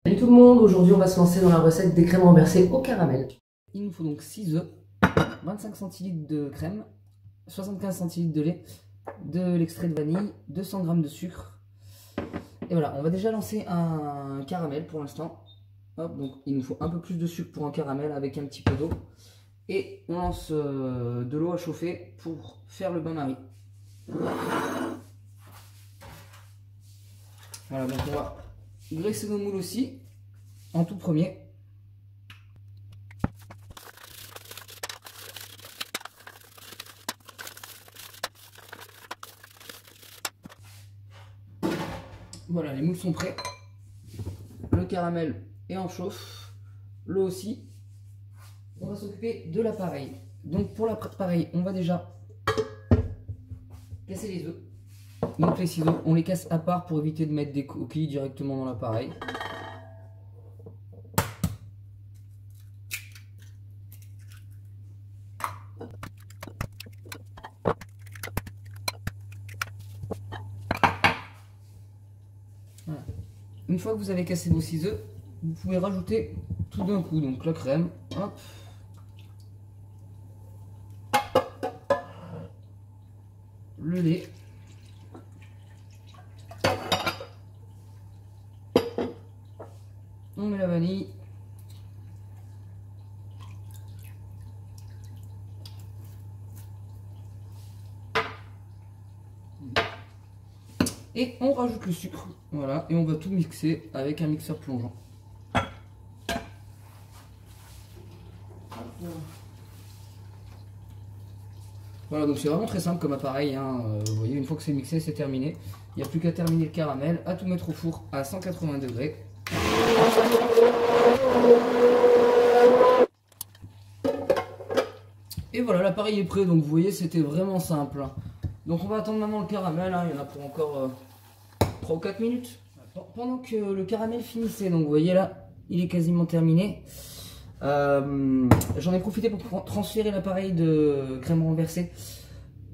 Salut tout le monde, aujourd'hui on va se lancer dans la recette des crèmes renversées au caramel. Il nous faut donc 6 œufs, 25 centilitres de crème, 75 centilitres de lait, de l'extrait de vanille, 200 g de sucre. Et voilà, on va déjà lancer un caramel pour l'instant. Hop, donc il nous faut un peu plus de sucre pour un caramel avec un petit peu d'eau. Et on lance de l'eau à chauffer pour faire le bain-marie. Voilà, donc on va graisser nos moules aussi en tout premier. Voilà, les moules sont prêts. Le caramel est en chauffe. L'eau aussi. On va s'occuper de l'appareil. Donc pour l'appareil, on va déjà casser les œufs. Donc les ciseaux, on les casse à part pour éviter de mettre des coquilles directement dans l'appareil. Voilà. Une fois que vous avez cassé vos 6 œufs, vous pouvez rajouter tout d'un coup donc la crème. Hop. Le lait. On met la vanille. Et on rajoute le sucre. Voilà, et on va tout mixer avec un mixeur plongeant. Voilà, donc c'est vraiment très simple comme appareil, hein. Vous voyez, une fois que c'est mixé, c'est terminé. Il n'y a plus qu'à terminer le caramel, à tout mettre au four à 180 degrés. Et voilà, l'appareil est prêt, donc vous voyez, c'était vraiment simple. Donc on va attendre maintenant le caramel, hein. Il y en a pour encore 3 ou 4 minutes. Pendant que le caramel finissait, donc vous voyez là, il est quasiment terminé. J'en ai profité pour transférer l'appareil de crème renversée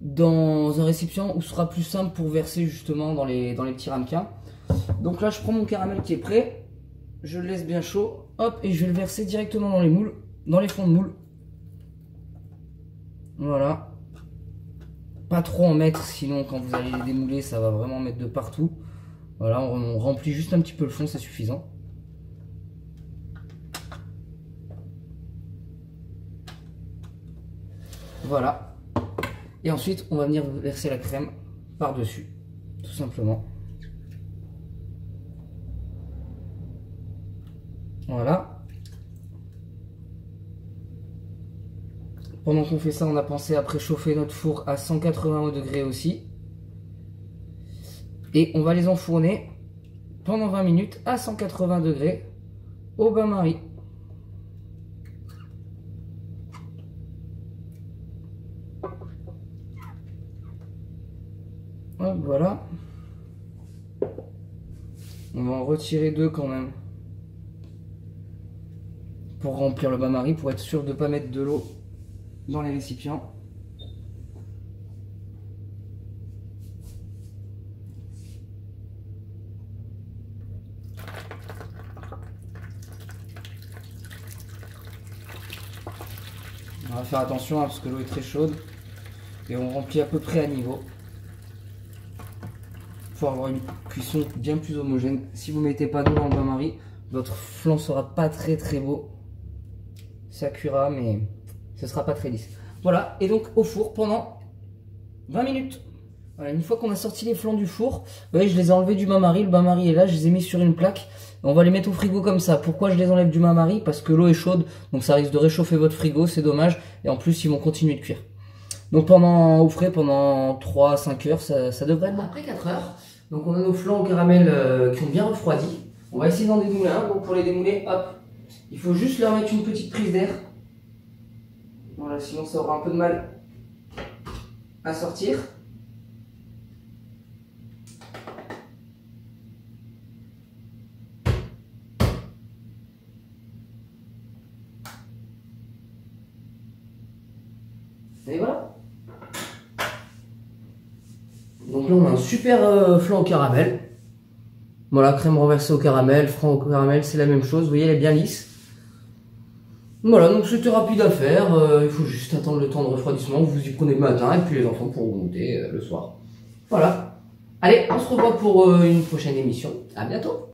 dans un récipient où ce sera plus simple pour verser justement dans les petits ramequins. Donc là je prends mon caramel qui est prêt, je le laisse bien chaud, hop, et je vais le verser directement dans les moules, dans les fonds de moules. Voilà. Pas trop en mettre, sinon quand vous allez les démouler ça va vraiment mettre de partout. Voilà, on remplit juste un petit peu le fond, c'est suffisant. Voilà. Et ensuite, on va venir verser la crème par-dessus, tout simplement. Voilà. Pendant qu'on fait ça, on a pensé à préchauffer notre four à 180 degrés aussi. Et on va les enfourner pendant 20 minutes à 180 degrés au bain-marie. Hop, voilà. On va en retirer 2 quand même. Pour remplir le bain-marie, pour être sûr de ne pas mettre de l'eau dans les récipients. On va faire attention hein, parce que l'eau est très chaude. Et on remplit à peu près à niveau. Pour avoir une cuisson bien plus homogène. Si vous ne mettez pas d'eau dans le bain-marie, votre flan sera pas très beau. Ça cuira mais ce sera pas très lisse. Voilà, et donc au four pendant 20 minutes. Voilà, une fois qu'on a sorti les flans du four, vous voyez, je les ai enlevés du bain-marie. Le bain-marie est là, je les ai mis sur une plaque. On va les mettre au frigo comme ça. Pourquoi je les enlève du bain-marie? Parce que l'eau est chaude, donc ça risque de réchauffer votre frigo, c'est dommage. Et en plus, ils vont continuer de cuire. Donc au frais pendant 3 à 5 heures, ça devrait être bon. Après 4 heures, donc on a nos flans au caramel qui ont bien refroidi. On va essayer d'en démouler un. Donc pour les démouler, hop, il faut juste leur mettre une petite prise d'air. Voilà, sinon ça aura un peu de mal à sortir. Et voilà. Donc là on a un super flan au caramel. Voilà, crème renversée au caramel, franc au caramel, c'est la même chose. Vous voyez, elle est bien lisse. Voilà, donc c'était rapide à faire. Il faut juste attendre le temps de refroidissement. Vous y prenez le matin et puis les enfants pourront goûter le soir. Voilà. Allez, on se revoit pour une prochaine émission. À bientôt.